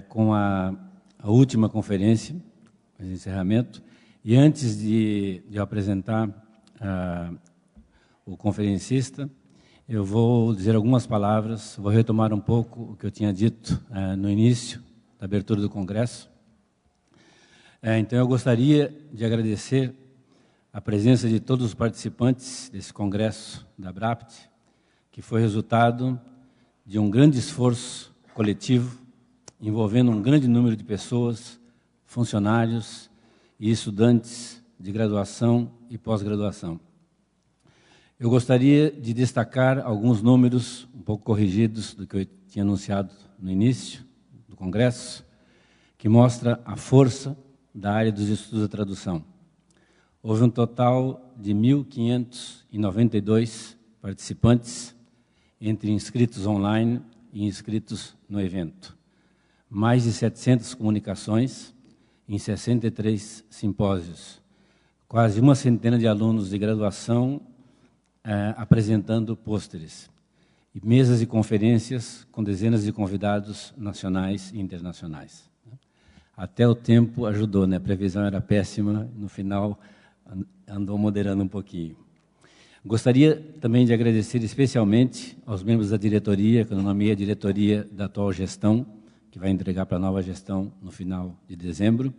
com a última conferência, de encerramento. E antes de eu apresentar o conferencista, eu vou dizer algumas palavras, vou retomar um pouco o que eu tinha dito no início da abertura do Congresso. Então, eu gostaria de agradecer a presença de todos os participantes desse Congresso da ABRAPT, que foi resultado de um grande esforço coletivo, envolvendo um grande número de pessoas, funcionários e estudantes de graduação e pós-graduação. Eu gostaria de destacar alguns números um pouco corrigidos do que eu tinha anunciado no início do Congresso, que mostra a força da área dos estudos da tradução. Houve um total de 1.592 participantes, entre inscritos online e inscritos no evento. Mais de 700 comunicações em 63 simpósios. Quase uma centena de alunos de graduação apresentando pôsteres. E mesas de conferências com dezenas de convidados nacionais e internacionais. Até o tempo ajudou, né? A previsão era péssima, no final andou moderando um pouquinho. Gostaria também de agradecer especialmente aos membros da diretoria, que eu nomeei a diretoria da atual gestão, que vai entregar para a nova gestão no final de dezembro.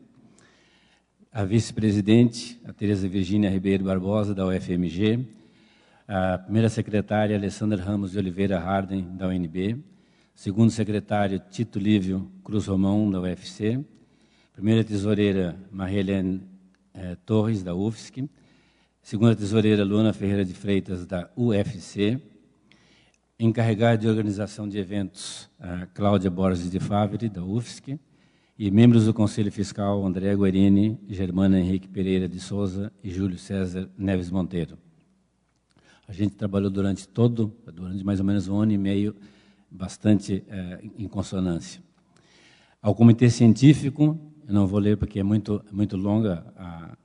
A vice-presidente, a Tereza Virgínia Ribeiro Barbosa, da UFMG, a primeira secretária, Alessandra Ramos de Oliveira Harden, da UNB, segundo secretário, Tito Lívio Cruz Romão, da UFC, primeira tesoureira, Maria Helene Torres, da UFSC, segunda tesoureira, Luana Ferreira de Freitas, da UFC, encarregada de organização de eventos, Cláudia Borges de Favre, da UFSC, e membros do Conselho Fiscal, André Guerini, Germana Henrique Pereira de Souza e Júlio César Neves Monteiro. A gente trabalhou durante mais ou menos um ano e meio, bastante em consonância. Ao Comitê Científico, eu não vou ler porque é muito longa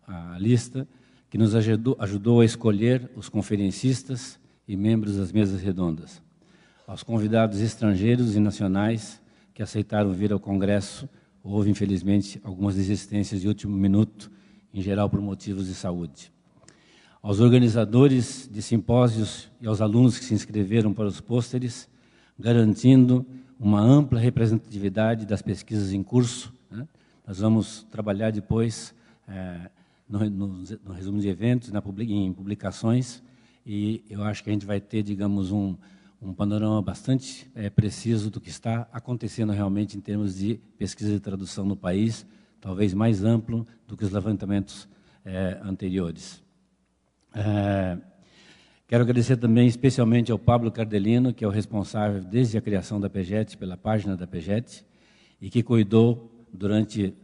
a lista, que nos ajudou a escolher os conferencistas e membros das mesas redondas. Aos convidados estrangeiros e nacionais que aceitaram vir ao Congresso, houve, infelizmente, algumas desistências de último minuto, em geral por motivos de saúde. Aos organizadores de simpósios e aos alunos que se inscreveram para os pôsteres, garantindo uma ampla representatividade das pesquisas em curso, né? Nós vamos trabalhar depois no resumo de eventos, em publicações, e eu acho que a gente vai ter, digamos, um panorama bastante preciso do que está acontecendo realmente em termos de pesquisa de tradução no país, talvez mais amplo do que os levantamentos anteriores. Quero agradecer também especialmente ao Pablo Cardelino, que é o responsável desde a criação da PEGET, pela página da PEGET, e que cuidou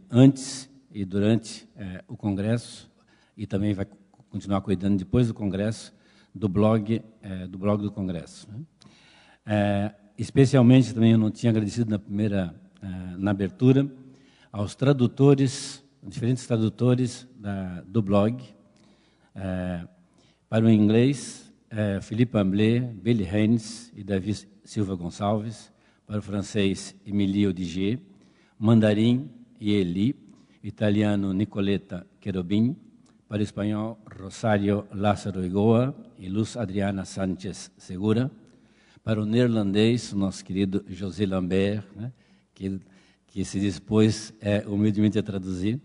antes e durante o Congresso, e também vai continuar cuidando depois do Congresso, do blog do Congresso. Especialmente, também eu não tinha agradecido na abertura, aos tradutores, diferentes tradutores do blog, para o inglês, Philippe Amblé, Billy Haynes e Davi Silva Gonçalves, para o francês, Emilio Diger, mandarim, Eli, italiano, Nicoletta Cherubim, para o espanhol, Rosário Lázaro Igoa e Luz Adriana Sánchez Segura, para o neerlandês, o nosso querido José Lambert, né, que se dispôs humildemente a traduzir,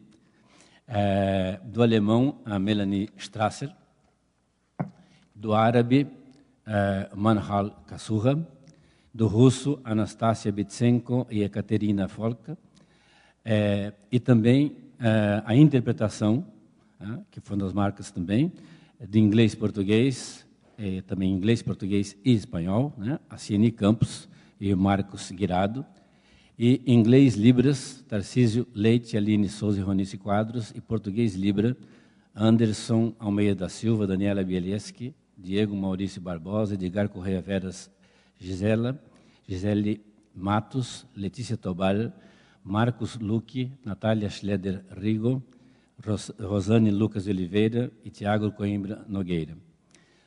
do alemão, a Melanie Strasser, do árabe, Manhal Kassurra, do russo, Anastasia Bitsenko e Ekaterina Folka, e também a interpretação, que foi uma das marcas também, de inglês, português, também inglês, português e espanhol, né? A Cieni Campos e o Marcos Guirado, e inglês Libras, Tarcísio Leite, Aline Souza e Ronice Quadros, e português Libra, Anderson Almeida da Silva, Daniela Bielieski, Diego Maurício Barbosa, Edgar Correia Veras, Gisele Matos, Letícia Tobal, Marcos Luque, Natália Schleder Rigo, Rosane Lucas de Oliveira e Tiago Coimbra Nogueira.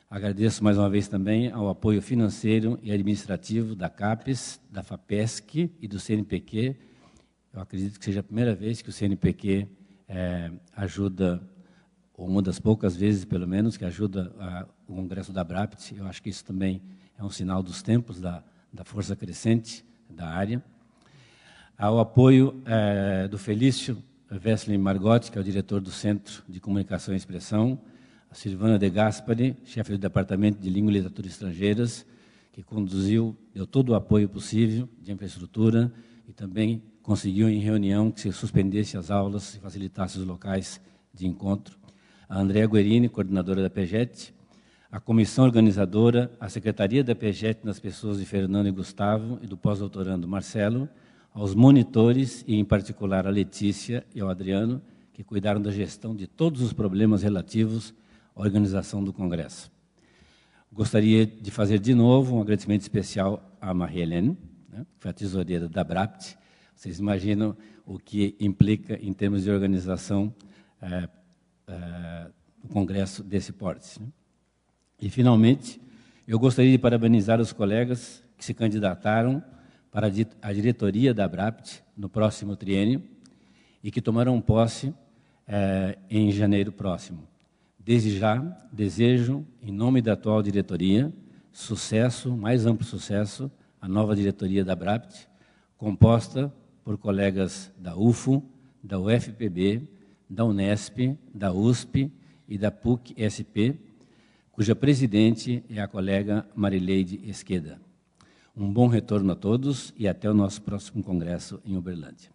Agradeço mais uma vez também ao apoio financeiro e administrativo da CAPES, da FAPESC e do CNPq, Eu acredito que seja a primeira vez que o CNPq ajuda, ou uma das poucas vezes, pelo menos, que ajuda o Congresso da ABRAPT. Eu acho que isso também é um sinal dos tempos, da força crescente da área. Ao apoio do Felício Wesley Margotti, que é o diretor do Centro de Comunicação e Expressão, a Silvana De Gaspari, chefe do Departamento de Língua e Literatura Estrangeiras, que deu todo o apoio possível de infraestrutura e também conseguiu, em reunião, que se suspendesse as aulas e facilitasse os locais de encontro. A Andrea Guerini, coordenadora da PEGET, a comissão organizadora, a secretaria da PEGET nas pessoas de Fernando e Gustavo e do pós-doutorando Marcelo, aos monitores e, em particular, a Letícia e ao Adriano, que cuidaram da gestão de todos os problemas relativos à organização do Congresso. Gostaria de fazer de novo um agradecimento especial à Marie-Hélène, que foi a tesoureira da ABRAPT. Vocês imaginam o que implica em termos de organização do Congresso desse porte. E, finalmente, eu gostaria de parabenizar os colegas que se candidataram para a diretoria da ABRAPT no próximo triênio e que tomarão posse em janeiro próximo. Desde já, desejo, em nome da atual diretoria, sucesso, mais amplo sucesso, à nova diretoria da ABRAPT, composta por colegas da UFO, da UFPB, da Unesp, da USP e da PUC-SP, cuja presidente é a colega Marileide Esqueda. Um bom retorno a todos e até o nosso próximo congresso em Uberlândia.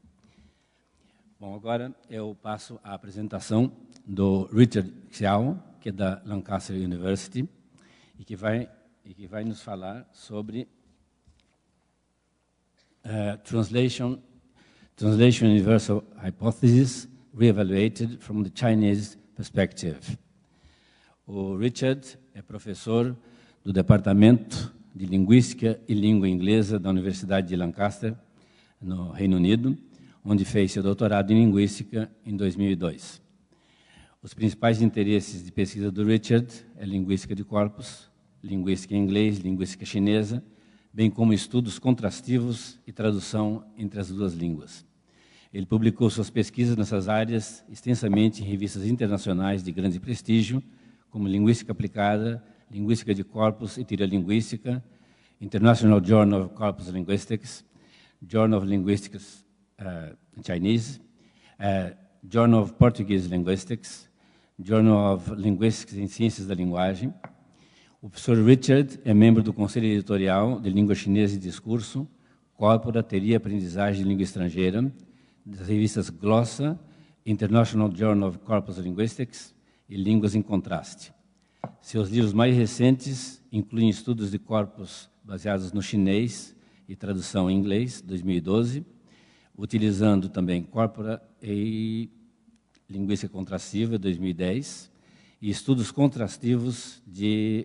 Bom, agora eu passo a apresentação do Richard Xiao, que é da Lancaster University, e que vai nos falar sobre Translation Universal Hypothesis Reevaluated from the Chinese Perspective. O Richard é professor do Departamento de Linguística e Língua Inglesa da Universidade de Lancaster, no Reino Unido, onde fez seu doutorado em Linguística em 2002. Os principais interesses de pesquisa do Richard é linguística de corpos, linguística em inglês, linguística chinesa, bem como estudos contrastivos e tradução entre as duas línguas. Ele publicou suas pesquisas nessas áreas extensamente em revistas internacionais de grande prestígio, como Linguística Aplicada, Linguística de Corpos e Teoria Linguística, International Journal of Corpus Linguistics, Journal of Linguistics Chinese, Journal of Portuguese Linguistics, Journal of Linguistics em Ciências da Linguagem. O professor Richard é membro do Conselho Editorial de Língua Chinesa e Discurso, Corpora, Teoria e Aprendizagem de Língua Estrangeira, das revistas Glossa, International Journal of Corpus Linguistics e Línguas em Contraste. Seus livros mais recentes incluem estudos de corpos baseados no chinês e tradução em inglês, 2012, utilizando também Corpora e Linguística Contrastiva, 2010, e estudos contrastivos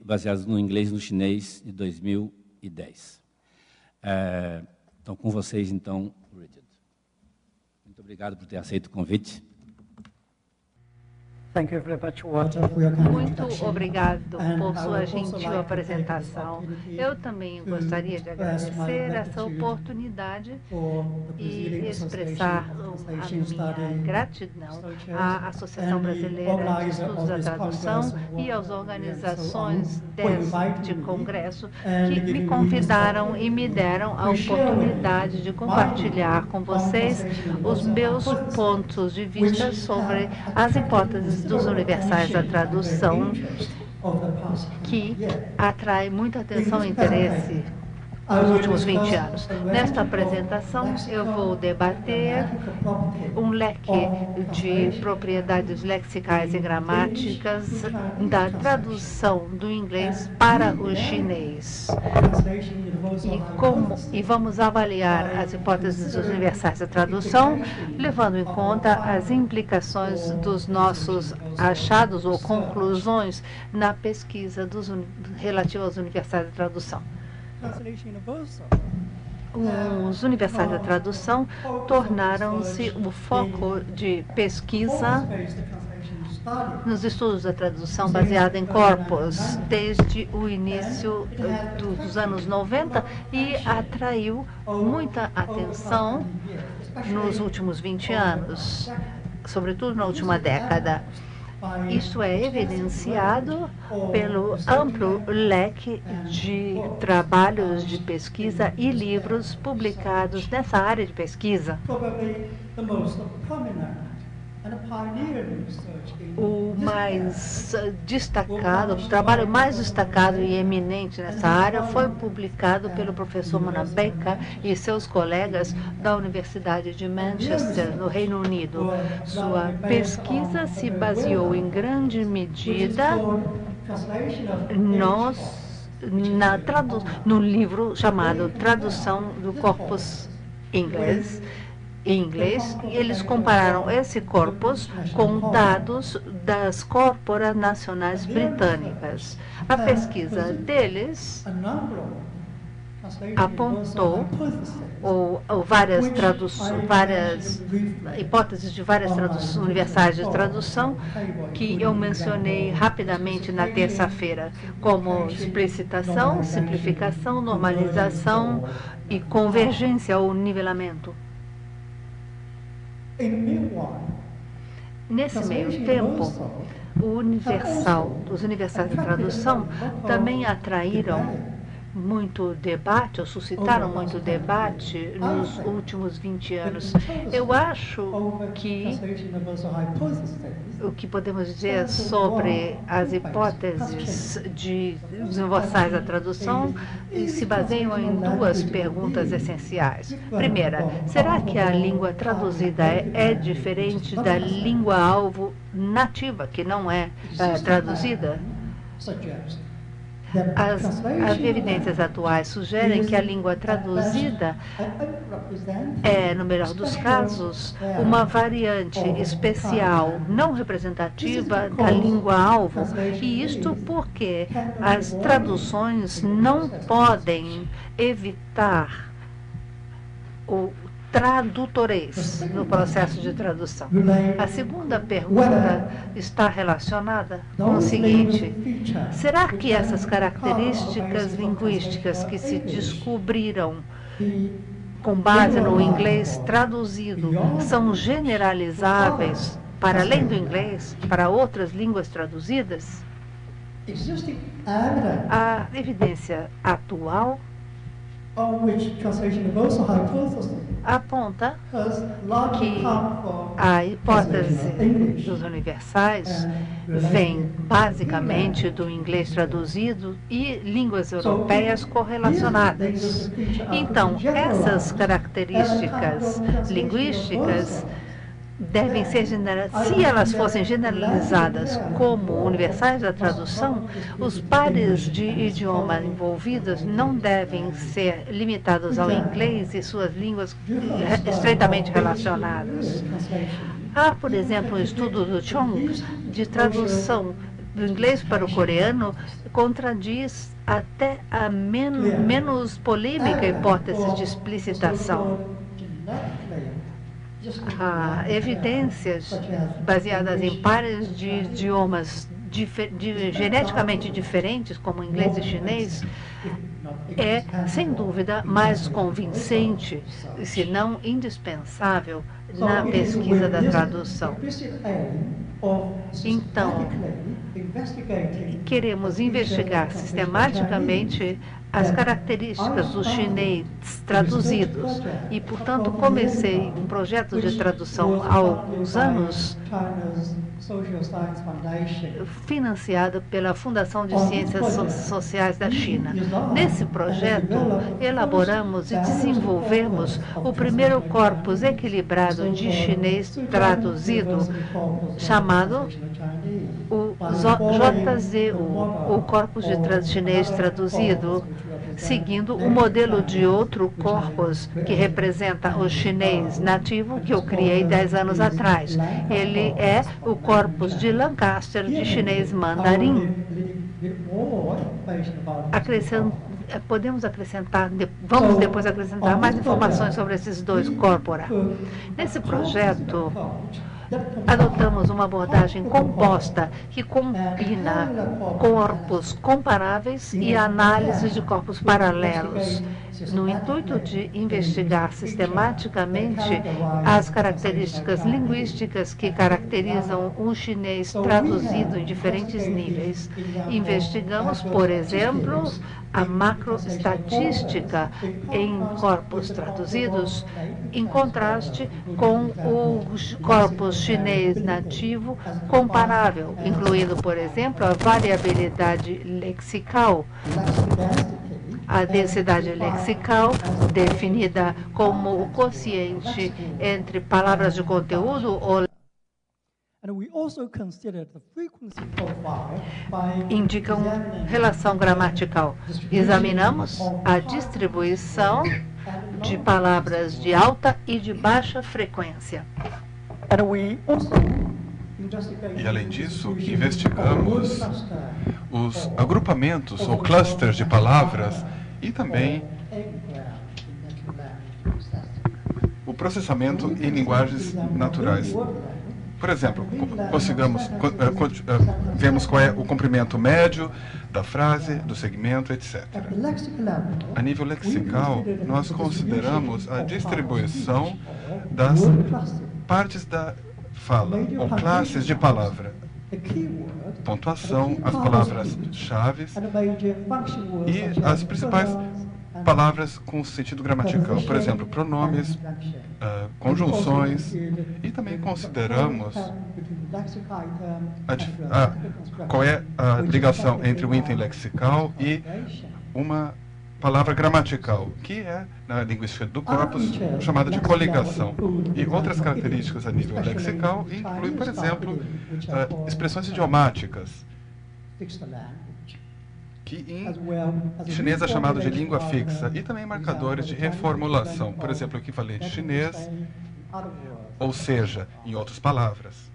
baseados no inglês e no chinês, de 2010. Então, com vocês, então, Richard. Muito obrigado por ter aceito o convite. Muito obrigado por sua gentil apresentação. Eu também gostaria de agradecer essa oportunidade e expressar a minha gratidão à Associação Brasileira de Estudos da Tradução e às organizações deste congresso que me convidaram e me deram a oportunidade de compartilhar com vocês os meus pontos de vista sobre as hipóteses dos universais da tradução, que atrai muita atenção e interesse nos últimos 20 anos. Nesta apresentação, eu vou debater um leque de propriedades lexicais e gramáticas da tradução do inglês para o chinês. E vamos avaliar as hipóteses universais da tradução, levando em conta as implicações dos nossos achados ou conclusões na pesquisa relativa aos universais da tradução. Os universais da tradução tornaram-se o foco de pesquisa nos estudos da tradução baseada em corpos desde o início dos anos 90 e atraiu muita atenção nos últimos 20 anos, sobretudo na última década. Isso é evidenciado pelo amplo leque de trabalhos de pesquisa e livros publicados nessa área de pesquisa. O mais destacado, o trabalho mais destacado e eminente nessa área foi publicado pelo professor Monabeka e seus colegas da Universidade de Manchester, no Reino Unido. Sua pesquisa se baseou em grande medida no livro chamado Tradução do Corpus Inglês, em inglês, e eles compararam esse corpus com dados das corporas nacionais britânicas. A pesquisa deles apontou várias hipóteses de várias universais de tradução que eu mencionei rapidamente na terça-feira, como explicitação, simplificação, normalização e convergência ou nivelamento. Nesse meio tempo, os universais de tradução também atraíram muito debate, ou suscitaram muito debate nos últimos 20 anos. Eu acho que o que podemos dizer sobre as hipóteses de universais da tradução se baseiam em duas perguntas essenciais. Primeira, será que a língua traduzida é diferente da língua-alvo nativa, que não é traduzida? As evidências atuais sugerem que a língua traduzida é, no melhor dos casos, uma variante especial, não representativa da língua-alvo. E isto porque as traduções não podem evitar o tradutores no processo de tradução. A segunda pergunta está relacionada com o seguinte: será que essas características linguísticas que se descobriram com base no inglês traduzido são generalizáveis para além do inglês, para outras línguas traduzidas? A evidência atual aponta que a hipótese dos universais vem basicamente do inglês traduzido e línguas europeias correlacionadas. Então, essas características linguísticas devem ser generalizadas. Se elas fossem generalizadas como universais da tradução, os pares de idioma envolvidos não devem ser limitados ao inglês e suas línguas estreitamente relacionadas. Há, por exemplo, um estudo do Chong de tradução do inglês para o coreano contradiz até a menos polêmica hipótese de explicitação. Há evidências baseadas em pares de idiomas geneticamente diferentes, como inglês e chinês, é, sem dúvida, mais convincente, se não indispensável, na pesquisa da tradução. Então, queremos investigar sistematicamente as características dos chinês traduzidos e, portanto, comecei um projeto de tradução há alguns anos, financiado pela Fundação de Ciências Sociais da China. Nesse projeto, elaboramos e desenvolvemos o primeiro corpus equilibrado de chinês traduzido, chamado o JZU, o Corpus de Chinês Traduzido, seguindo o modelo de outro corpus que representa o chinês nativo que eu criei 10 anos atrás. Ele é o Corpus de Lancaster de chinês mandarim. Vamos depois acrescentar mais informações sobre esses dois corpora. Nesse projeto, adotamos uma abordagem composta que combina corpos comparáveis e análise de corpos paralelos, no intuito de investigar sistematicamente as características linguísticas que caracterizam um chinês traduzido em diferentes níveis. Investigamos, por exemplo, a macroestatística em corpos traduzidos, em contraste com o corpus chinês nativo comparável, incluindo, por exemplo, a variabilidade lexical, a densidade lexical, definida como o quociente entre palavras de conteúdo ou indicam relação gramatical. Examinamos a distribuição de palavras de alta e de baixa frequência. E, além disso, investigamos os agrupamentos ou clusters de palavras e também o processamento em linguagens naturais. Por exemplo, vemos qual é o comprimento médio da frase, do segmento, etc. A nível lexical, nós consideramos a distribuição das partes da fala, ou classes de palavra. Pontuação, as palavras-chave e as principais palavras com sentido gramatical. Por exemplo, pronomes, conjunções, e também consideramos qual é a ligação entre o item lexical e uma palavra gramatical, que é, na linguística do corpus, chamada de coligação. E outras características a nível lexical incluem, por exemplo, expressões idiomáticas, que em chinês é chamado de língua fixa, e também marcadores de reformulação, por exemplo, o equivalente chinês, ou seja, em outras palavras,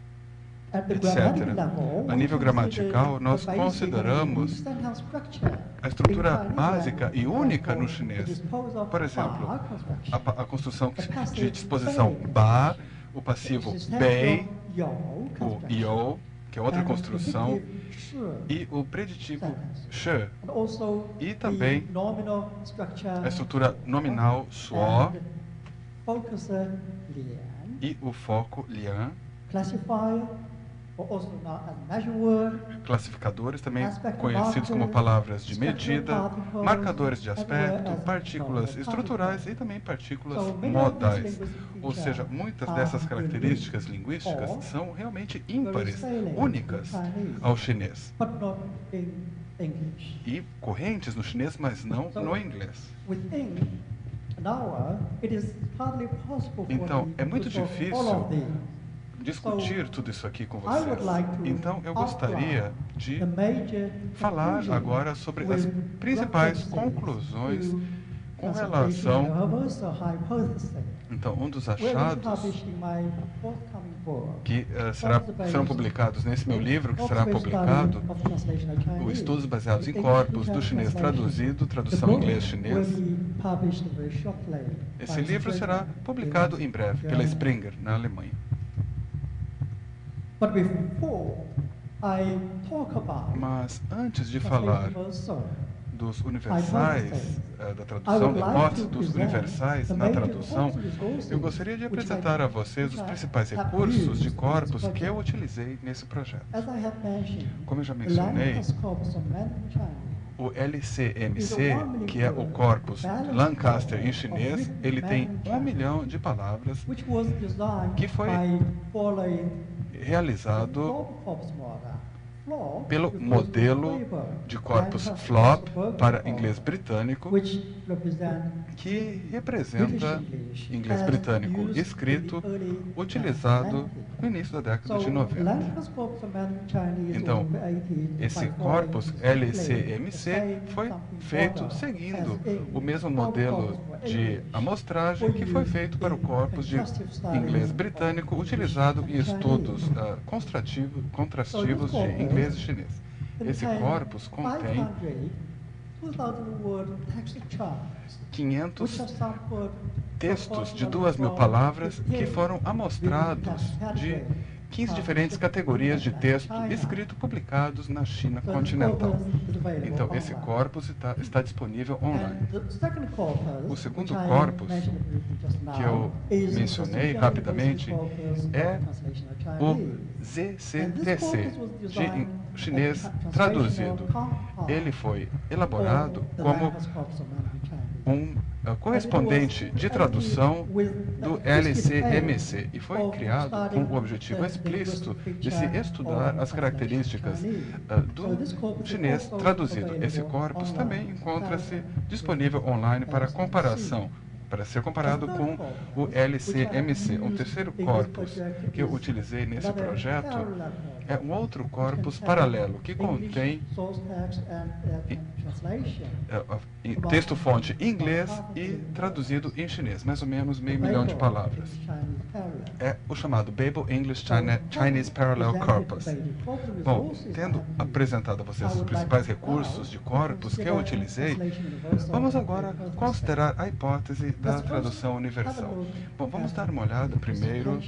etc. A nível gramatical, nós consideramos a estrutura básica e única no chinês. Por exemplo, a construção de disposição ba, o passivo bei, o yo, que é outra construção, e o preditivo she, e também a estrutura nominal suo, e o foco lian, classificadores, também conhecidos como palavras de medida, marcadores de aspecto, partículas estruturais e também partículas modais. Ou seja, muitas dessas características linguísticas são realmente ímpares, únicas ao chinês. E correntes no chinês, mas não no inglês. Então, é muito difícil discutir tudo isso aqui com vocês. Então, eu gostaria de falar agora sobre as principais conclusões com relação... Então, um dos achados que serão publicados nesse meu livro, que será publicado, o Estudos Baseados em Corpos, do Chinês Traduzido, tradução inglês-chinês. Esse livro será publicado em breve pela Springer, na Alemanha. Mas antes de falar dos universais, da tradução, da hipótese dos universais na tradução, eu gostaria de apresentar a vocês os principais recursos de corpos que eu utilizei nesse projeto. Como eu já mencionei, o LCMC, que é o corpus Lancaster em chinês, ele tem 1 milhão de palavras, que foi realizado pelo modelo de corpus FLOP para inglês britânico, que representa inglês britânico escrito, utilizado no início da década de 90. Então, esse corpus LCMC foi feito seguindo o mesmo modelo de amostragem que foi feito para o corpus de inglês britânico, utilizado em estudos contrastivos de inglês e chinês. Esse corpus contém 500 textos de 2.000 palavras que foram amostrados de 15 diferentes categorias de texto escrito publicados na China continental. Então, esse corpus está disponível online. O segundo corpus, que eu mencionei rapidamente, é o ZCTC, de chinês traduzido. Ele foi elaborado como um correspondente de tradução do LCMC e foi criado com o objetivo explícito de se estudar as características do chinês traduzido. Esse corpus também encontra-se disponível online para comparação, para ser comparado com o LCMC. Um terceiro corpus que eu utilizei nesse projeto é um outro corpus paralelo que contém texto-fonte em inglês e traduzido em chinês, mais ou menos 500 mil de palavras. É o chamado Babel English Chinese Parallel Corpus. Bom, tendo apresentado a vocês os principais recursos de corpus que eu utilizei, vamos agora considerar a hipótese da tradução universal. Bom, vamos dar uma olhada primeiro.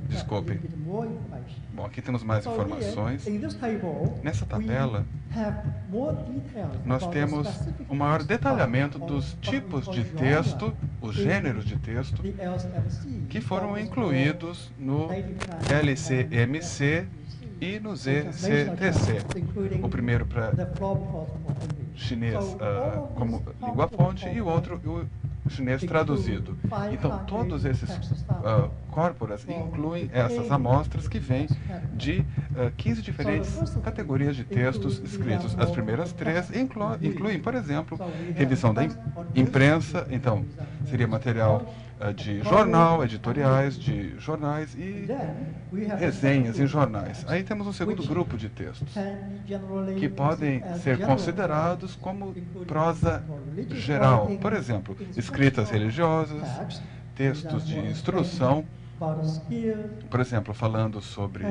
Desculpe. Bom, aqui temos mais informações. Nessa tabela, nós temos um maior detalhamento dos tipos de texto, os gêneros de texto, que foram incluídos no LCMC e no ZCTC. O primeiro para chinês como língua-fonte e o outro o chinês traduzido. Então, todos esses corporas incluem essas amostras que vêm de 15 diferentes categorias de textos escritos. As primeiras 3 incluem, por exemplo, revisão da imprensa, então, seria material de jornal, editoriais de jornais e resenhas em jornais. Aí temos um segundo grupo de textos, que podem ser considerados como prosa geral. Por exemplo, escritas religiosas, textos de instrução, por exemplo, falando sobre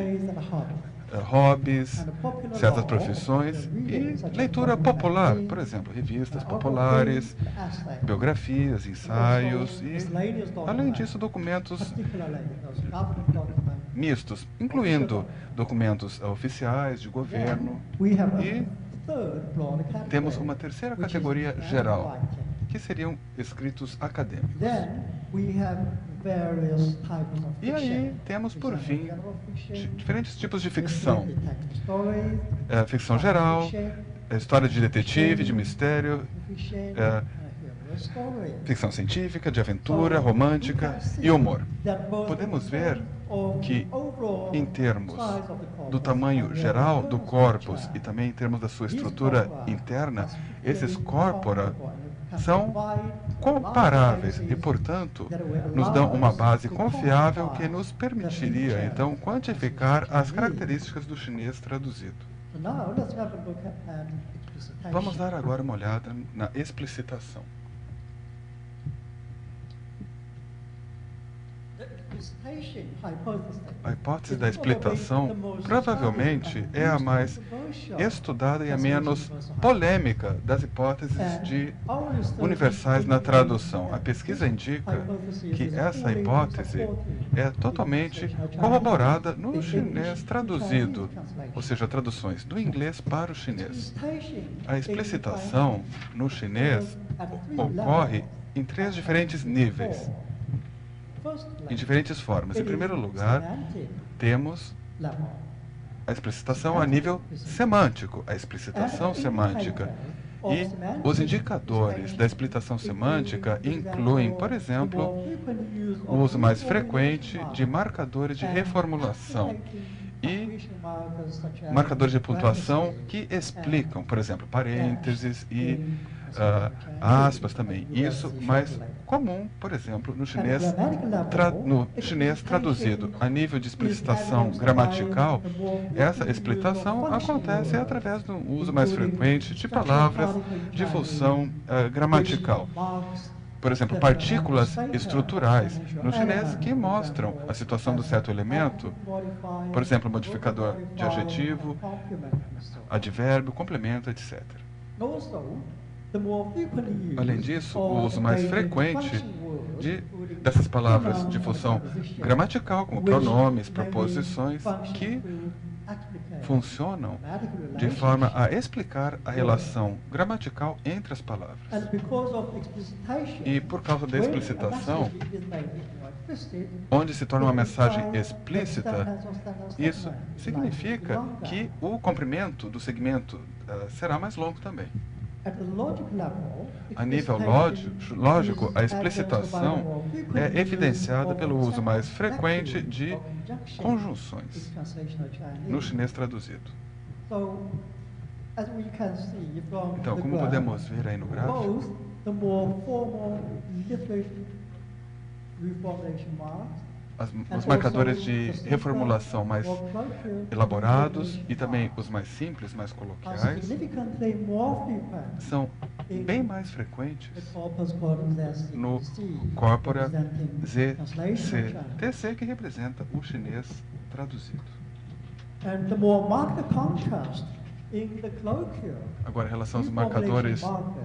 hobbies, certas profissões e leitura popular, por exemplo, revistas populares, biografias, ensaios e, além disso, documentos mistos, incluindo documentos oficiais de governo. E temos uma terceira categoria geral, que seriam escritos acadêmicos. E aí temos, por fim, diferentes tipos de ficção. Ficção geral, história de detetive, de mistério, ficção científica, de aventura, romântica e humor. Podemos ver que, em termos do tamanho geral do corpus e também em termos da sua estrutura interna, esses corpora são comparáveis e, portanto, nos dão uma base confiável que nos permitiria, então, quantificar as características do chinês traduzido. Vamos dar agora uma olhada na explicitação. A hipótese da explicitação provavelmente é a mais estudada e a menos polêmica das hipóteses universais na tradução. A pesquisa indica que essa hipótese é totalmente corroborada no chinês traduzido, ou seja, traduções do inglês para o chinês. A explicitação no chinês ocorre em 3 diferentes níveis, em diferentes formas. Em primeiro lugar, temos a explicitação a nível semântico, a explicitação semântica. E os indicadores da explicitação semântica incluem, por exemplo, o uso mais frequente de marcadores de reformulação e marcadores de pontuação que explicam, por exemplo, parênteses e aspas também. Isso mais comum, por exemplo, no chinês traduzido. A nível de explicitação gramatical, essa explicitação acontece através do uso mais frequente de palavras de função gramatical. por exemplo, partículas estruturais no chinês que mostram a situação do certo elemento, por exemplo, modificador de adjetivo, advérbio, complemento, etc. Além disso, o uso mais frequente dessas palavras de função gramatical, como pronomes, proposições, que funcionam de forma a explicar a relação gramatical entre as palavras. E por causa da explicitação, onde se torna uma mensagem explícita, isso significa que o comprimento do segmento será mais longo também. A nível lógico, a explicitação é evidenciada pelo uso mais frequente de conjunções no chinês traduzido. Então, como podemos ver aí no gráfico, os marcadores de reformulação mais elaborados e também os mais simples, mais coloquiais, são bem mais frequentes no corpora ZCTC, que representa o chinês traduzido. Agora, em relação aos marcadores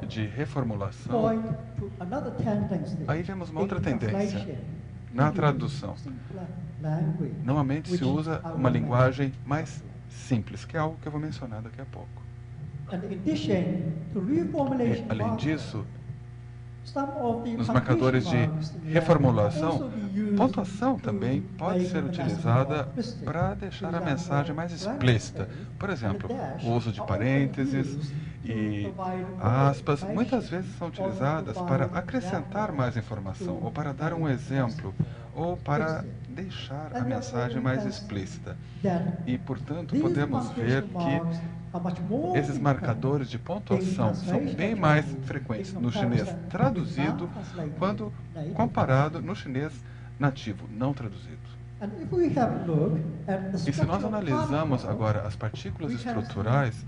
de reformulação, aí vemos uma outra tendência. Na tradução, normalmente se usa uma linguagem mais simples, que é algo que eu vou mencionar daqui a pouco. E, além disso, nos marcadores de reformulação, pontuação também pode ser utilizada para deixar a mensagem mais explícita. Por exemplo, o uso de parênteses e aspas muitas vezes são utilizadas para acrescentar mais informação, ou para dar um exemplo, ou para deixar a mensagem mais explícita. E, portanto, podemos ver que esses marcadores de pontuação são bem mais frequentes no chinês traduzido quando comparado no chinês nativo, não traduzido. E se nós analisamos agora as partículas estruturais,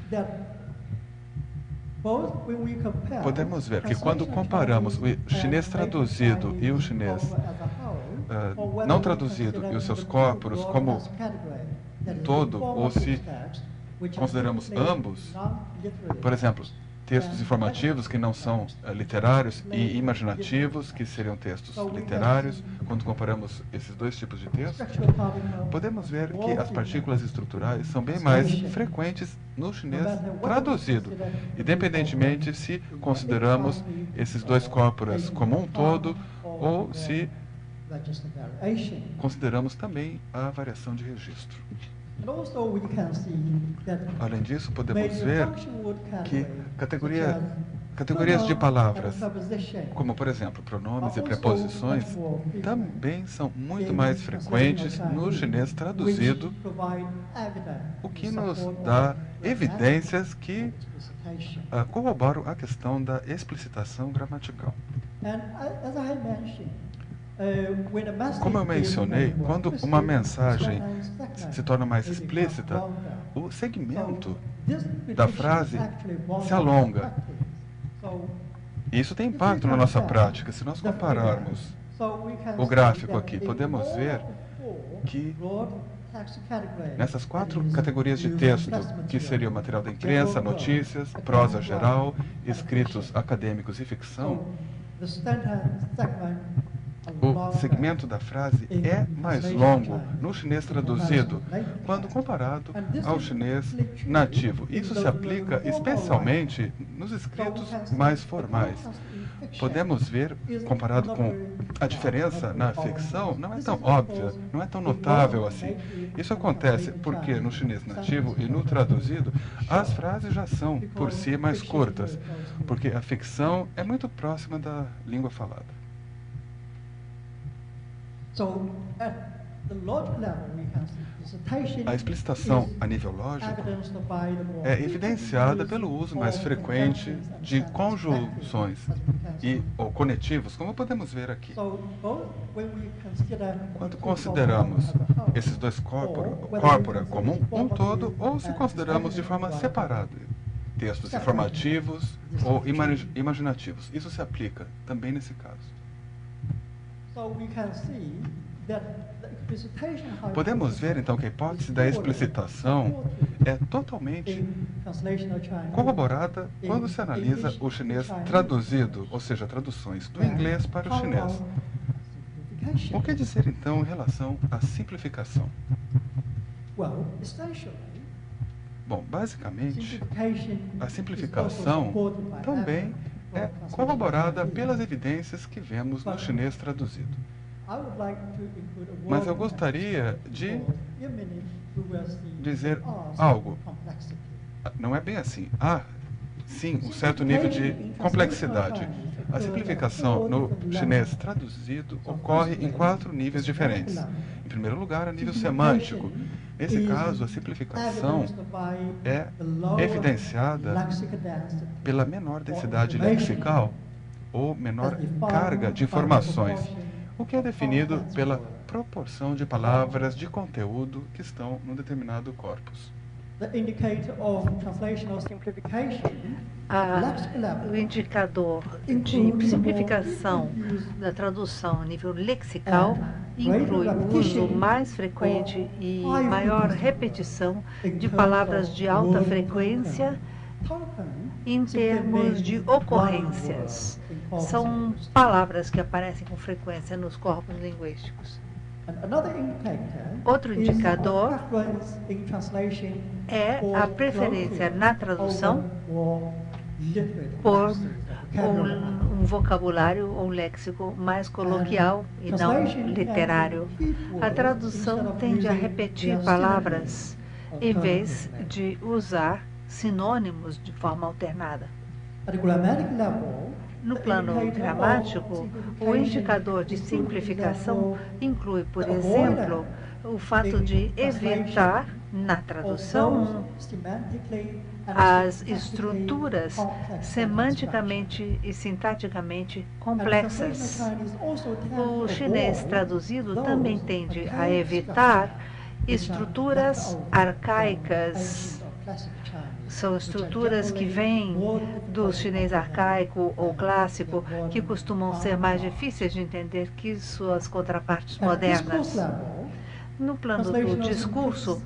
podemos ver que quando comparamos o chinês traduzido e o chinês não traduzido e os seus corpos como todo, ou se consideramos ambos, por exemplo, textos informativos que não são literários e imaginativos, que seriam textos literários, quando comparamos esses dois tipos de textos, podemos ver que as partículas estruturais são bem mais frequentes no chinês traduzido, independentemente se consideramos esses dois corpos como um todo ou se consideramos também a variação de registro. Além disso, podemos ver que categorias de palavras, como, por exemplo, pronomes e preposições, também são muito mais frequentes no chinês traduzido, o que nos dá evidências que corroboram a questão da explicitação gramatical. Como eu mencionei, quando uma mensagem se torna mais explícita, o segmento da frase se alonga. Isso tem impacto na nossa prática. Se nós compararmos o gráfico aqui, podemos ver que nessas 4 categorias de texto, que seria o material da imprensa, notícias, prosa geral, escritos acadêmicos e ficção, o segmento da frase é mais longo no chinês traduzido, quando comparado ao chinês nativo. Isso se aplica especialmente nos escritos mais formais. Podemos ver, comparado com a diferença na ficção, não é tão óbvia, não é tão notável assim. Isso acontece porque no chinês nativo e no traduzido, as frases já são, por si, mais curtas, porque a ficção é muito próxima da língua falada. A explicitação a nível lógico é evidenciada pelo uso mais frequente de conjunções ou conectivos, como podemos ver aqui. Quando consideramos esses dois corpora como um todo, ou se consideramos de forma separada. textos informativos ou imaginativos. Isso se aplica também nesse caso. Podemos ver, então, que a hipótese da explicitação é totalmente corroborada quando se analisa o chinês traduzido, ou seja, traduções do inglês para o chinês. O que dizer, então, em relação à simplificação? Bom, basicamente, a simplificação também é corroborada pelas evidências que vemos no chinês traduzido. Mas eu gostaria de dizer algo. Não é bem assim. Há, sim, um certo nível de complexidade. A simplificação no chinês traduzido ocorre em 4 níveis diferentes. Em primeiro lugar, a nível semântico. Nesse caso, a simplificação é evidenciada pela menor densidade lexical ou menor carga de informações, o que é definido pela proporção de palavras de conteúdo que estão num determinado corpus. O indicador de simplificação da tradução a nível lexical inclui o uso mais frequente e maior repetição de palavras de alta frequência em termos de ocorrências. São palavras que aparecem com frequência nos corpos linguísticos. Outro indicador é a preferência na tradução por um vocabulário ou léxico mais coloquial e não literário. A tradução tende a repetir palavras em vez de usar sinônimos de forma alternada. No plano gramático, o indicador de simplificação inclui, por exemplo, o fato de evitar, na tradução, as estruturas semanticamente e sintaticamente complexas. O chinês traduzido também tende a evitar estruturas arcaicas. São estruturas que vêm do chinês arcaico ou clássico, que costumam ser mais difíceis de entender que suas contrapartes modernas. No plano do discurso,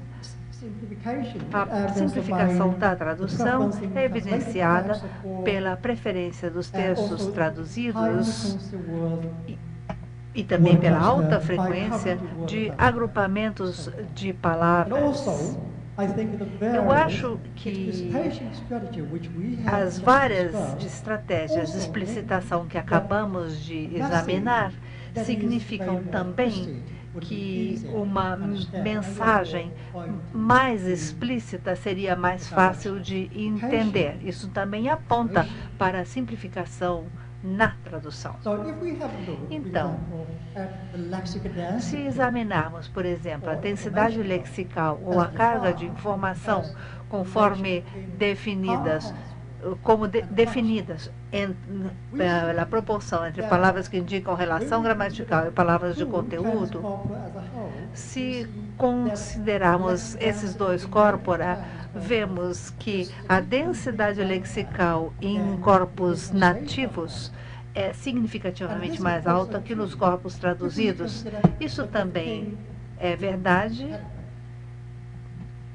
a simplificação da tradução é evidenciada pela preferência dos textos traduzidos e também pela alta frequência de agrupamentos de palavras. Eu acho que as várias estratégias de explicitação que acabamos de examinar significam também que uma mensagem mais explícita seria mais fácil de entender. Isso também aponta para a simplificação na tradução. Então, se examinarmos, por exemplo, a densidade lexical ou a carga de informação conforme definidas pela proporção entre palavras que indicam relação gramatical e palavras de conteúdo, se considerarmos esses dois corpora, vemos que a densidade lexical em corpos nativos é significativamente mais alta que nos corpos traduzidos. Isso também é verdade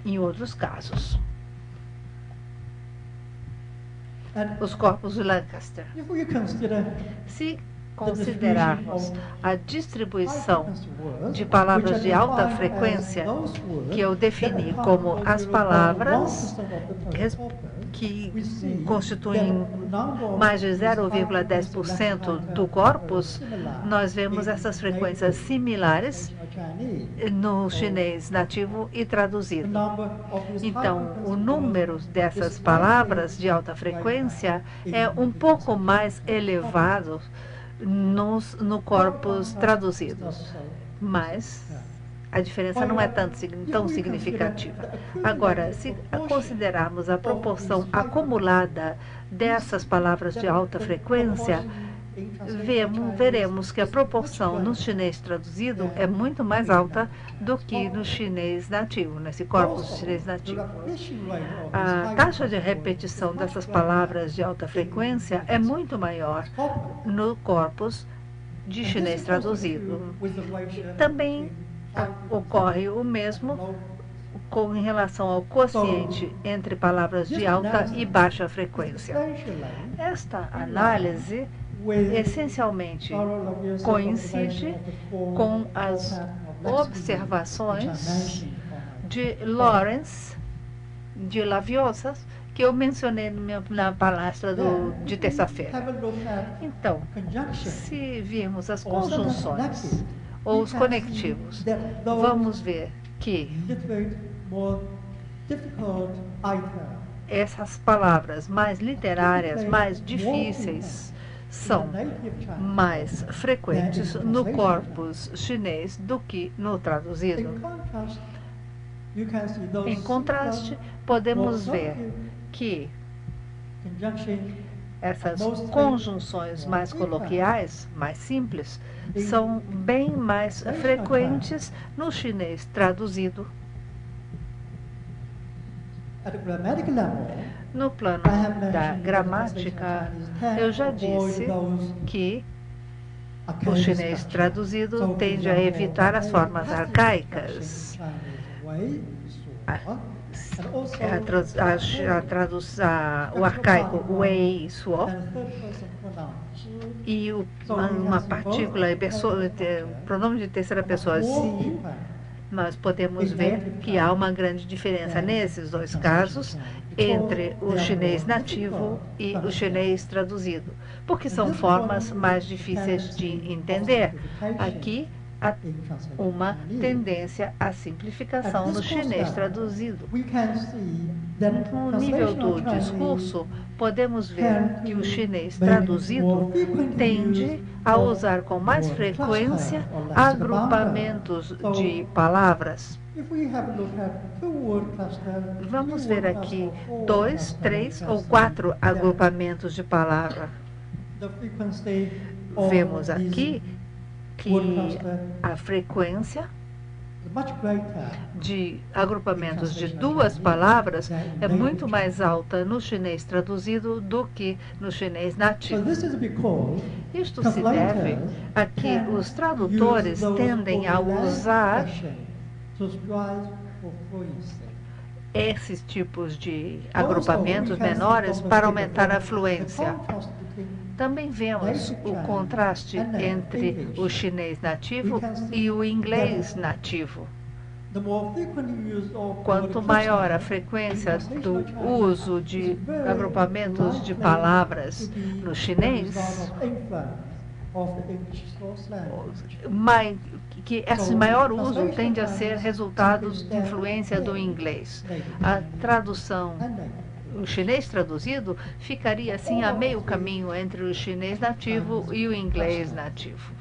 em outros casos. Os corpos de Lancaster. Se considerarmos a distribuição de palavras de alta frequência, que eu defini como as palavras que constituem mais de 0,10% do corpus, nós vemos essas frequências similares no chinês nativo e traduzido. Então, o número dessas palavras de alta frequência é um pouco mais elevado no corpus traduzidos, mas a diferença não é tão significativa. Agora, se considerarmos a proporção acumulada dessas palavras de alta frequência, veremos que a proporção no chinês traduzido é muito mais alta do que no chinês nativo, nesse corpus chinês nativo. A taxa de repetição dessas palavras de alta frequência é muito maior no corpus de chinês traduzido. Também ocorre o mesmo em relação ao quociente entre palavras de alta e baixa frequência. Esta análise essencialmente coincide com as observações de Lawrence de Laviosa, que eu mencionei na palestra de terça-feira. Então, se virmos as conjunções ou os conectivos, vamos ver que essas palavras mais literárias, mais difíceis, são mais frequentes no corpus chinês do que no traduzido. Em contraste, podemos ver que essas conjunções mais coloquiais, mais simples, são bem mais frequentes no chinês traduzido. No plano da gramática, eu já disse que o chinês traduzido tende a evitar as formas arcaicas. O arcaico wei, suo, e uma partícula, pronome de terceira pessoa, si. Nós podemos ver que há uma grande diferença nesses dois casos entre o chinês nativo e o chinês traduzido, porque são formas mais difíceis de entender. Aqui há uma tendência à simplificação no chinês traduzido. No nível do discurso, podemos ver que o chinês traduzido tende a usar com mais frequência agrupamentos de palavras. Vamos ver aqui 2, 3 ou 4 agrupamentos de palavra. Vemos aqui que a frequência de agrupamentos de 2 palavras é muito mais alta no chinês traduzido do que no chinês nativo. Isto se deve a que os tradutores tendem a usar esses tipos de agrupamentos menores para aumentar a fluência. Também vemos o contraste entre o chinês nativo e o inglês nativo. Quanto maior a frequência do uso de agrupamentos de palavras no chinês, esse maior uso tende a ser resultado de influência do inglês. A tradução, o chinês traduzido, ficaria assim a meio caminho entre o chinês nativo e o inglês nativo,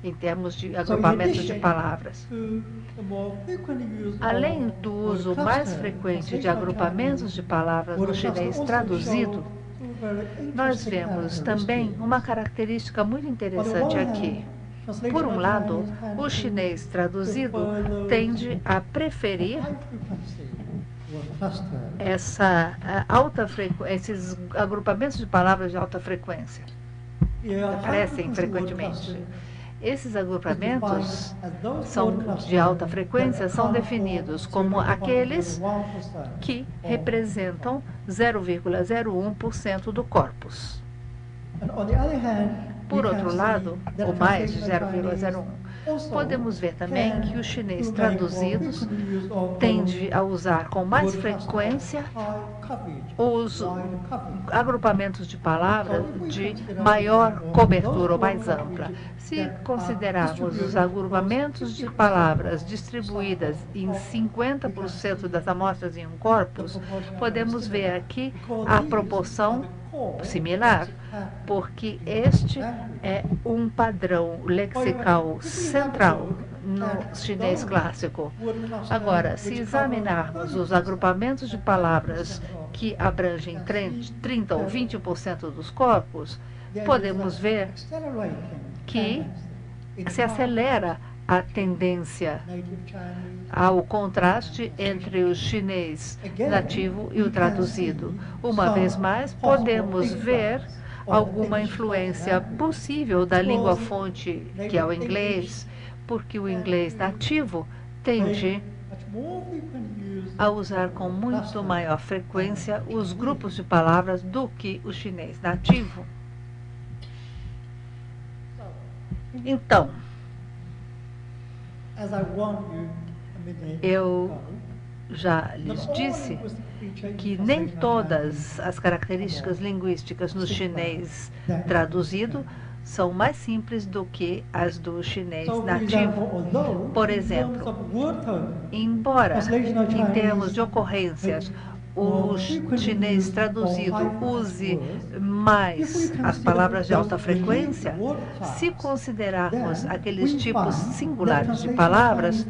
em termos de agrupamentos de palavras. Além do uso mais frequente de agrupamentos de palavras no chinês traduzido, nós vemos também uma característica muito interessante aqui. Por um lado, o chinês traduzido tende a preferir esses agrupamentos de palavras de alta frequência. Aparecem frequentemente. Esses agrupamentos de alta frequência são definidos como aqueles que representam 0,01% do corpus. Por outro lado, ou mais de 0,01%. Podemos ver também que o chinês traduzido tende a usar com mais frequência os agrupamentos de palavras de maior cobertura ou mais ampla. Se considerarmos os agrupamentos de palavras distribuídas em 50% das amostras em um corpus, podemos ver aqui a proporção similar, porque este é um padrão lexical central no chinês clássico. Agora, se examinarmos os agrupamentos de palavras que abrangem 30 ou 20% dos corpos, podemos ver que se acelera a tendência ao contraste entre o chinês nativo e o traduzido. Uma vez mais, podemos ver alguma influência possível da língua-fonte, que é o inglês, porque o inglês nativo tende a usar com muito maior frequência os grupos de palavras do que o chinês nativo. Então, eu já lhes disse que nem todas as características linguísticas no chinês traduzido são mais simples do que as do chinês nativo. Por exemplo, embora em termos de ocorrências o chinês traduzido use mais as palavras de alta frequência, se considerarmos aqueles tipos singulares de palavras,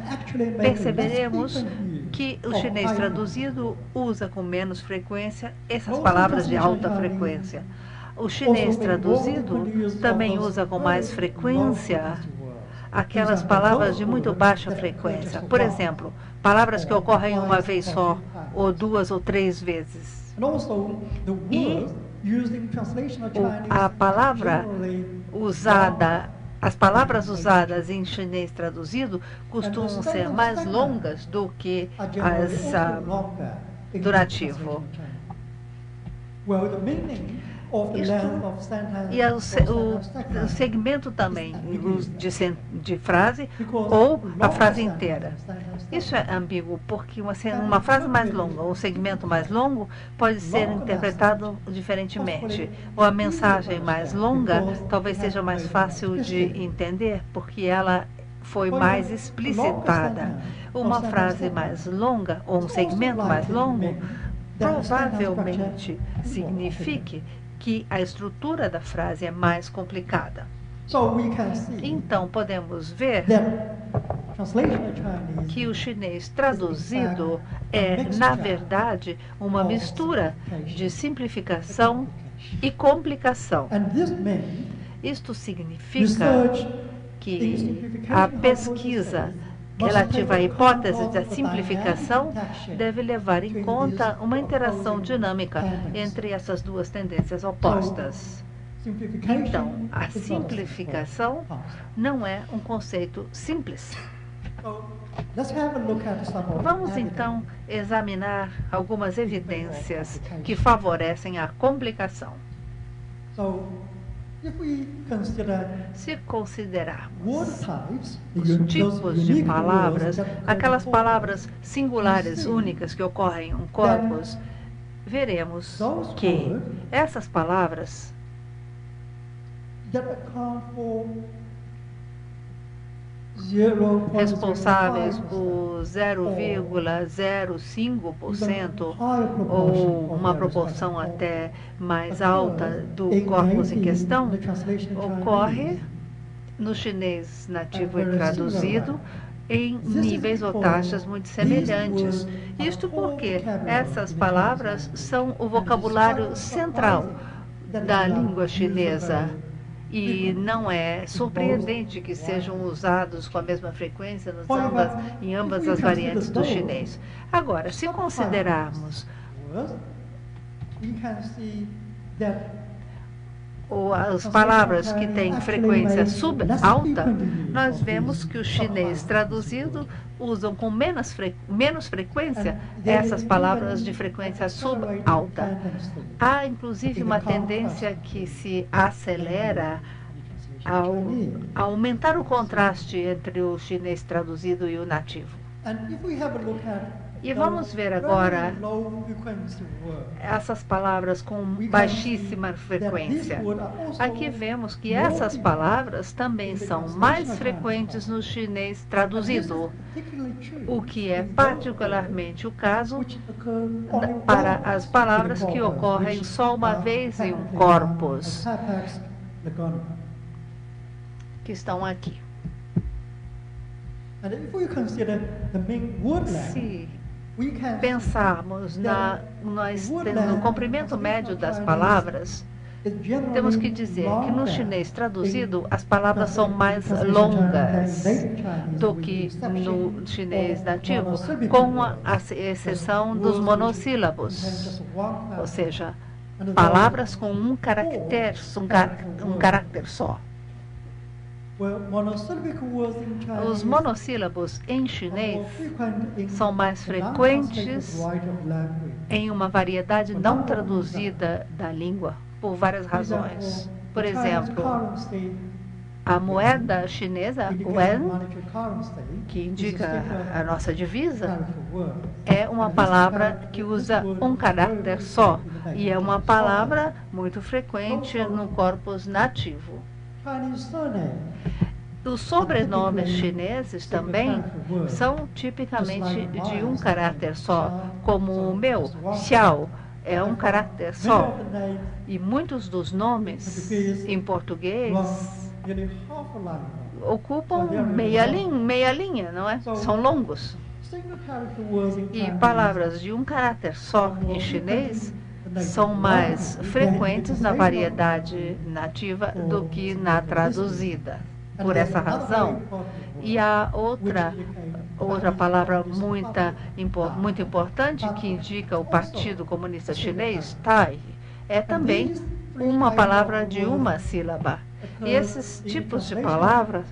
perceberemos que o chinês traduzido usa com menos frequência essas palavras de alta frequência. O chinês traduzido também usa com mais frequência aquelas palavras de muito baixa frequência. Por exemplo, palavras que ocorrem uma vez só, ou duas ou três vezes. E a palavra usada, as palavras usadas em chinês traduzido costumam ser mais longas do que as do nativo. E o segmento também de frase ou a frase inteira. Isso é ambíguo, porque uma frase mais longa ou um segmento mais longo pode ser interpretado diferentemente. Ou a mensagem mais longa talvez seja mais fácil de entender, porque ela foi mais explicitada. Uma frase mais longa ou um segmento mais longo provavelmente signifique que a estrutura da frase é mais complicada. Então, podemos ver que o chinês traduzido é, na verdade, uma mistura de simplificação e complicação. Isto significa que a pesquisa relativa à hipótese da simplificação deve levar em conta uma interação dinâmica entre essas duas tendências opostas. Então, a simplificação não é um conceito simples. Vamos, então, examinar algumas evidências que favorecem a complicação. Se considerarmos os tipos de palavras, aquelas palavras singulares, únicas que ocorrem em um corpus, veremos que essas palavras responsáveis por 0,05% ou uma proporção até mais alta do corpus em questão, ocorre no chinês nativo e traduzido em níveis ou taxas muito semelhantes. Isto porque essas palavras são o vocabulário central da língua chinesa. E não é surpreendente que sejam usados com a mesma frequência em ambas as variantes do chinês. Agora, se considerarmos as palavras que têm frequência subalta, nós vemos que o chinês traduzido usam com menos frequência essas palavras de frequência subalta. Há, inclusive, uma tendência que se acelera ao aumentar o contraste entre o chinês traduzido e o nativo. E vamos ver agora essas palavras com baixíssima frequência. Aqui vemos que essas palavras também são mais frequentes no chinês traduzido, o que é particularmente o caso para as palavras que ocorrem só uma vez em um corpus, que estão aqui. Se pensarmos no comprimento médio das palavras, temos que dizer que no chinês traduzido as palavras são mais longas do que no chinês nativo, com a exceção dos monossílabos, ou seja, palavras com um caractere só. Os monossílabos em chinês são mais frequentes em uma variedade não traduzida da língua, por várias razões. Por exemplo, a moeda chinesa, yuan, que indica a nossa divisa, é uma palavra que usa um caráter só e é uma palavra muito frequente no corpus nativo. Os sobrenomes chineses também são tipicamente de um caráter só, como o meu, Xiao, é um caráter só. E muitos dos nomes em português ocupam meia linha, não é? São longos. E palavras de um caráter só em chinês são mais frequentes na variedade nativa do que na traduzida. Por essa razão, e a outra palavra muito importante que indica o Partido Comunista Chinês, Tai, é também uma palavra de uma sílaba. E esses tipos de palavras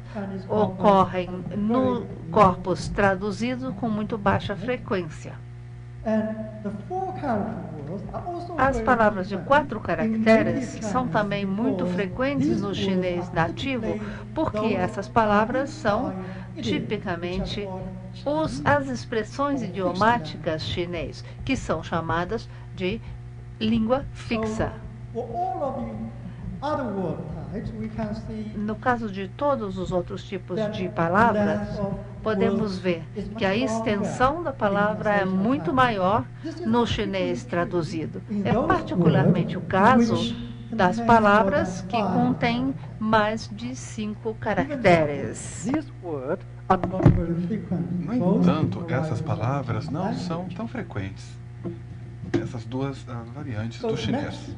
ocorrem no corpus traduzido com muito baixa frequência. As palavras de 4 caracteres são também muito frequentes no chinês nativo, porque essas palavras são tipicamente as expressões idiomáticas chinês, que são chamadas de língua fixa. No caso de todos os outros tipos de palavras, podemos ver que a extensão da palavra é muito maior no chinês traduzido. É particularmente o caso das palavras que contêm mais de 5 caracteres. No entanto, essas palavras não são tão frequentes, essas duas variantes do chinês.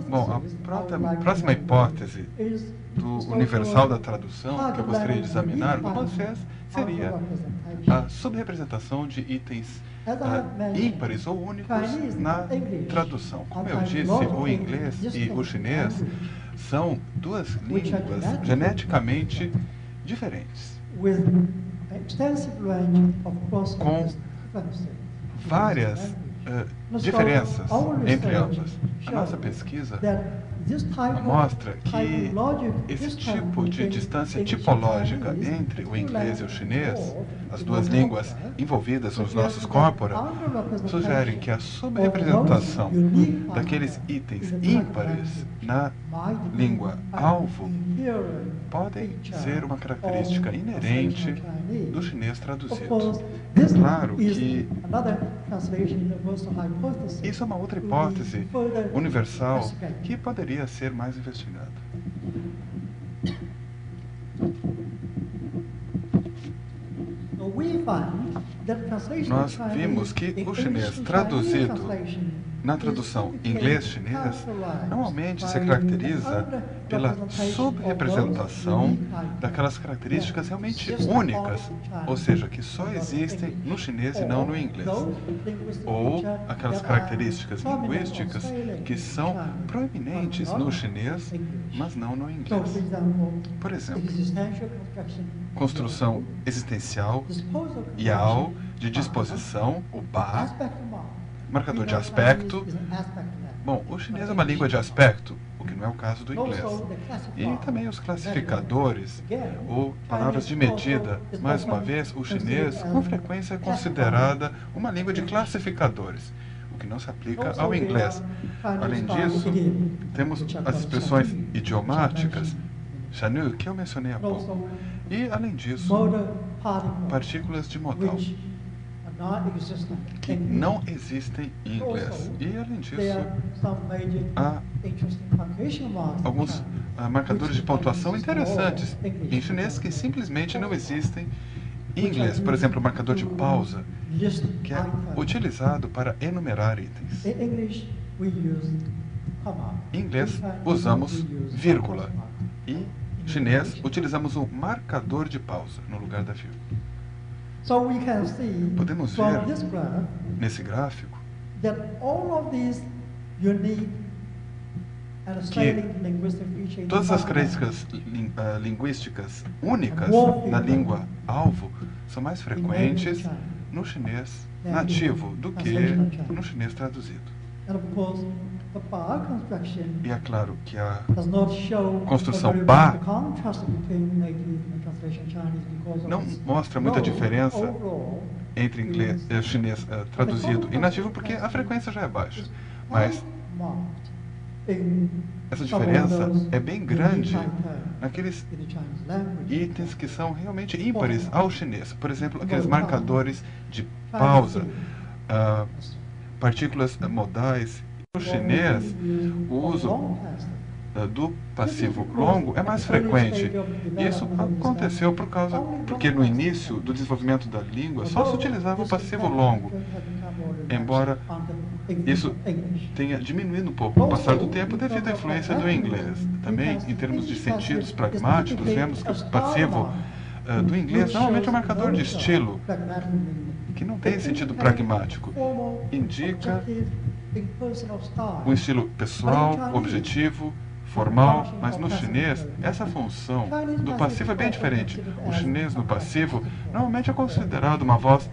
Bom, a próxima hipótese do universal da tradução que eu gostaria de examinar com vocês seria a subrepresentação de itens ímpares ou únicos na tradução. Como eu disse, o inglês e o chinês são duas línguas geneticamente diferentes, com várias diferenças entre ambas. A nossa pesquisa mostra que esse tipo de distância tipológica entre o inglês e o chinês, as duas línguas envolvidas nos nossos corpora, sugerem que a subrepresentação daqueles itens ímpares na língua alvo podem ser uma característica inerente do chinês traduzido. Claro que isso é uma outra hipótese universal que poderia ser mais investigada. Nós vimos que o chinês traduzido na tradução inglês-chinês normalmente se caracteriza pela subrepresentação daquelas características realmente únicas, ou seja, que só existem no chinês e não no inglês, ou aquelas características linguísticas que são proeminentes no chinês, mas não no inglês. Por exemplo, construção existencial, yao, de disposição, o ba, marcador de aspecto. Bom, o chinês é uma língua de aspecto, o que não é o caso do inglês. E também os classificadores, ou palavras de medida. Mais uma vez, o chinês, com frequência, é considerada uma língua de classificadores, o que não se aplica ao inglês. Além disso, temos as expressões idiomáticas, Shanu, que eu mencionei há pouco. E, além disso, partículas de modal, que não existem em inglês. E, além disso, há alguns marcadores de pontuação interessantes em chinês que simplesmente não existem em inglês. Por exemplo, o marcador de pausa, que é utilizado para enumerar itens. Em inglês, usamos vírgula. E em chinês, utilizamos um marcador de pausa no lugar da vírgula. Podemos ver nesse gráfico que todas as características linguísticas únicas da língua alvo são mais frequentes no chinês nativo do que no chinês traduzido. E é claro que a construção Ba não mostra muita diferença entre inglês, chinês traduzido e nativo, porque a frequência já é baixa. Mas essa diferença é bem grande naqueles itens que são realmente ímpares ao chinês. Por exemplo, aqueles marcadores de pausa, partículas modais. No chinês, o uso do passivo longo é mais frequente. Isso aconteceu porque no início do desenvolvimento da língua só se utilizava o passivo longo, embora isso tenha diminuído um pouco com o passar do tempo devido à influência do inglês. Também, em termos de sentidos pragmáticos, vemos que o passivo do inglês normalmente é um marcador de estilo, que não tem sentido pragmático. Indica um estilo pessoal, objetivo, formal, mas no chinês, essa função do passivo é bem diferente. O chinês no passivo normalmente é considerado uma voz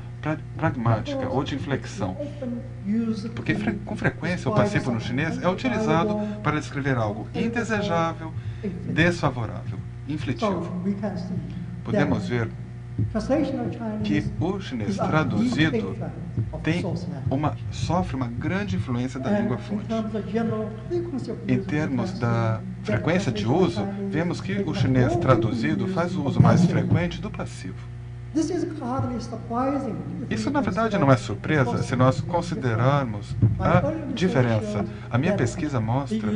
pragmática ou de inflexão, porque com frequência o passivo no chinês é utilizado para descrever algo indesejável, desfavorável, infletivo. Podemos ver que o chinês traduzido sofre uma grande influência da língua fonte. Em termos da frequência de uso, vemos que o chinês traduzido faz o uso mais frequente do passivo. Isso, na verdade, não é surpresa se nós considerarmos a diferença. A minha pesquisa mostra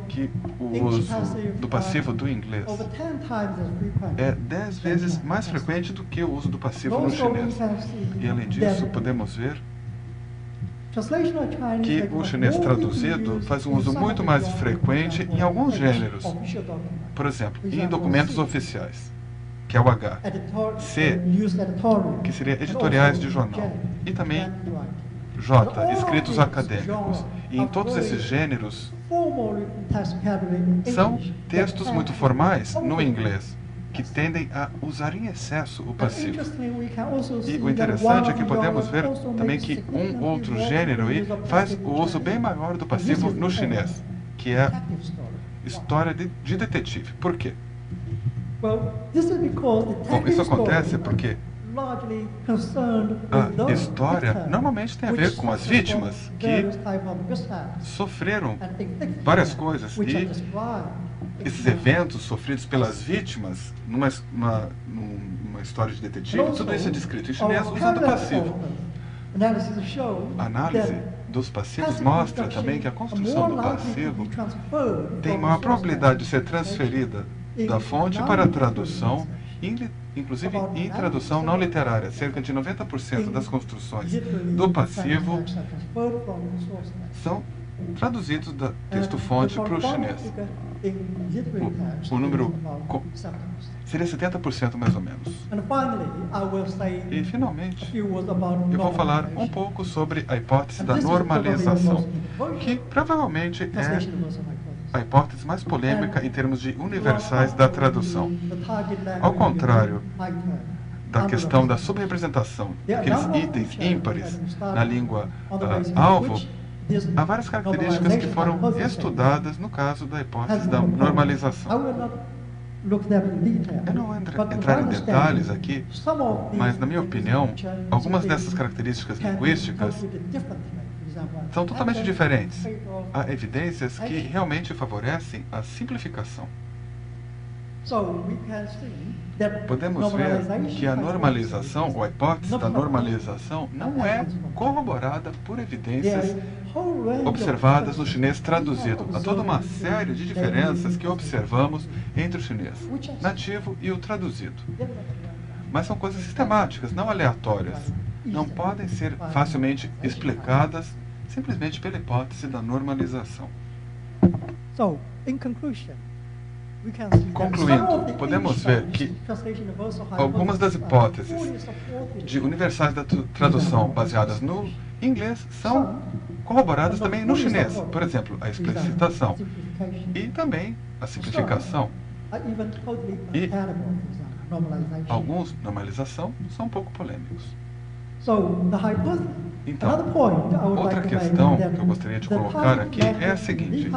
que o uso do passivo do inglês é 10 vezes mais frequente do que o uso do passivo no chinês. E, além disso, podemos ver que o chinês traduzido faz um uso muito mais frequente em alguns gêneros. Por exemplo, em documentos oficiais, que é o H. C, que seria editoriais de jornal. E também J, escritos acadêmicos. E em todos esses gêneros são textos muito formais no inglês, que tendem a usar em excesso o passivo. E o interessante é que podemos ver também que um outro gênero aí faz o uso bem maior do passivo no chinês, que é história de detetive. Por quê? Bom, isso acontece porque a história normalmente tem a ver com as vítimas que sofreram várias coisas e esses eventos sofridos pelas vítimas numa história de detetive, tudo isso é descrito em chinês usando o passivo. A análise dos passivos mostra também que a construção do passivo tem maior probabilidade de ser transferida da fonte para a tradução, inclusive em tradução não literária. Cerca de 90% das construções do passivo são traduzidos da texto-fonte para o chinês. O número seria 70% mais ou menos. E, finalmente, eu vou falar um pouco sobre a hipótese da normalização, que provavelmente é a hipótese mais polêmica em termos de universais da tradução. Ao contrário da questão da subrepresentação daqueles itens ímpares na língua alvo, há várias características que foram estudadas no caso da hipótese da normalização. Eu não vou entrar em detalhes aqui, mas, na minha opinião, algumas dessas características linguísticas são totalmente diferentes. Há evidências que realmente favorecem a simplificação. Podemos ver que a normalização, ou a hipótese da normalização, não é corroborada por evidências observadas no chinês traduzido. Há toda uma série de diferenças que observamos entre o chinês nativo e o traduzido. Mas são coisas sistemáticas, não aleatórias. Não podem ser facilmente explicadas simplesmente pela hipótese da normalização. Concluindo, podemos ver que algumas das hipóteses de universais da tradução baseadas no inglês são corroboradas também no chinês. Por exemplo, a explicitação e também a simplificação. E alguns, normalização, são um pouco polêmicos. Então, outra questão que eu gostaria de colocar aqui é a seguinte: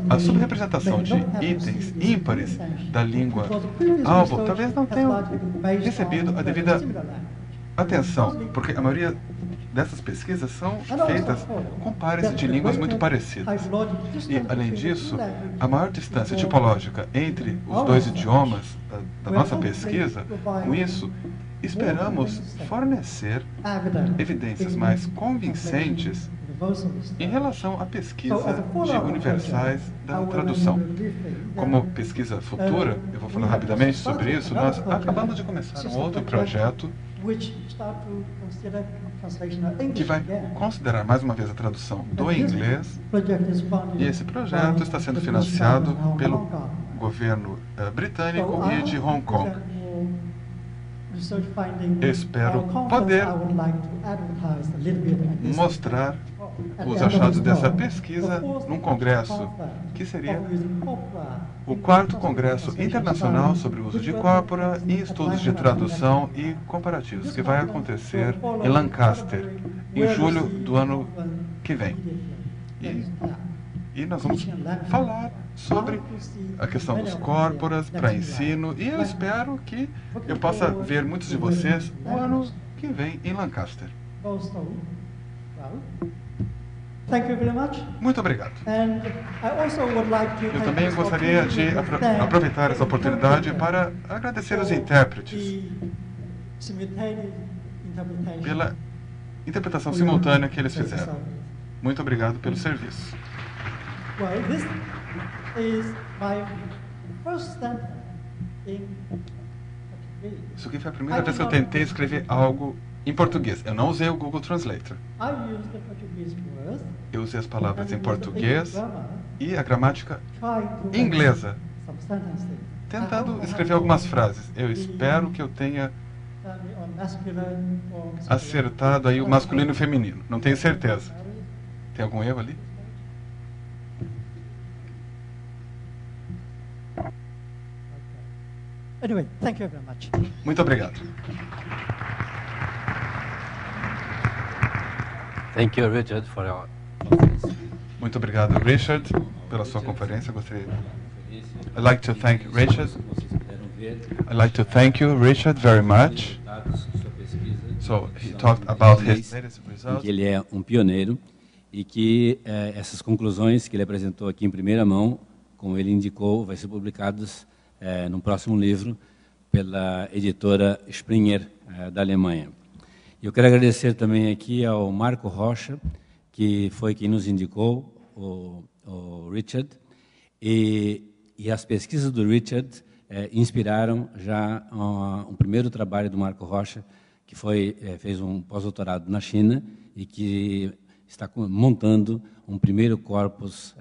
a subrepresentação de itens ímpares da língua alvo talvez não tenham recebido a devida atenção, porque a maioria dessas pesquisas são feitas com pares de línguas muito parecidas. E, além disso, a maior distância tipológica entre os dois idiomas da nossa pesquisa, com isso, esperamos fornecer evidências mais convincentes em relação à pesquisa de universais da tradução. Como pesquisa futura, eu vou falar rapidamente sobre isso, nós acabamos de começar um outro projeto que vai considerar mais uma vez a tradução do inglês, e esse projeto está sendo financiado pelo governo britânico e de Hong Kong. Espero poder mostrar os achados dessa pesquisa num congresso que seria o 4º Congresso Internacional sobre o Uso de Corpora em Estudos de Tradução e Comparativos, que vai acontecer em Lancaster, em julho do ano que vem. E nós vamos falar sobre a questão dos corporas para ensino, e eu espero que eu possa ver muitos de vocês o ano que vem em Lancaster. Muito obrigado. Eu também gostaria de aproveitar essa oportunidade para agradecer os intérpretes pela interpretação simultânea que eles fizeram. Muito obrigado pelo serviço. Isso aqui foi a primeira vez que eu tentei escrever algo em português. Eu não usei o Google Translator. Eu usei as palavras em português e a gramática inglesa, tentando escrever algumas frases. Eu espero que eu tenha acertado aí o masculino e o feminino. Não tenho certeza. Tem algum erro ali? Anyway, thank you very much. Muito obrigado. Thank you, Richard, for your... Muito obrigado, Richard, pela sua conferência. Gostaria. I'd like to thank Richard. I'd like to thank you, Richard, very much. So he talked about his latest results. Ele é um pioneiro e que essas conclusões que ele apresentou aqui em primeira mão, como ele indicou, vai ser publicadas no próximo livro pela editora Springer da Alemanha. Eu quero agradecer também aqui ao Marco Rocha, que foi quem nos indicou, o Richard, e as pesquisas do Richard inspiraram já um primeiro trabalho do Marco Rocha, que fez um pós-doutorado na China e que está montando um primeiro corpus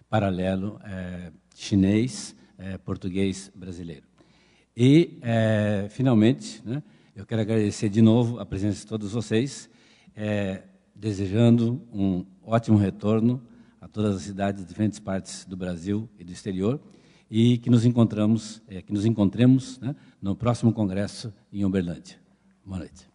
paralelo chinês, português brasileiro. E, finalmente, né, eu quero agradecer de novo a presença de todos vocês, desejando um ótimo retorno a todas as cidades de diferentes partes do Brasil e do exterior, e que nos encontremos, né, no próximo congresso em Uberlândia. Boa noite.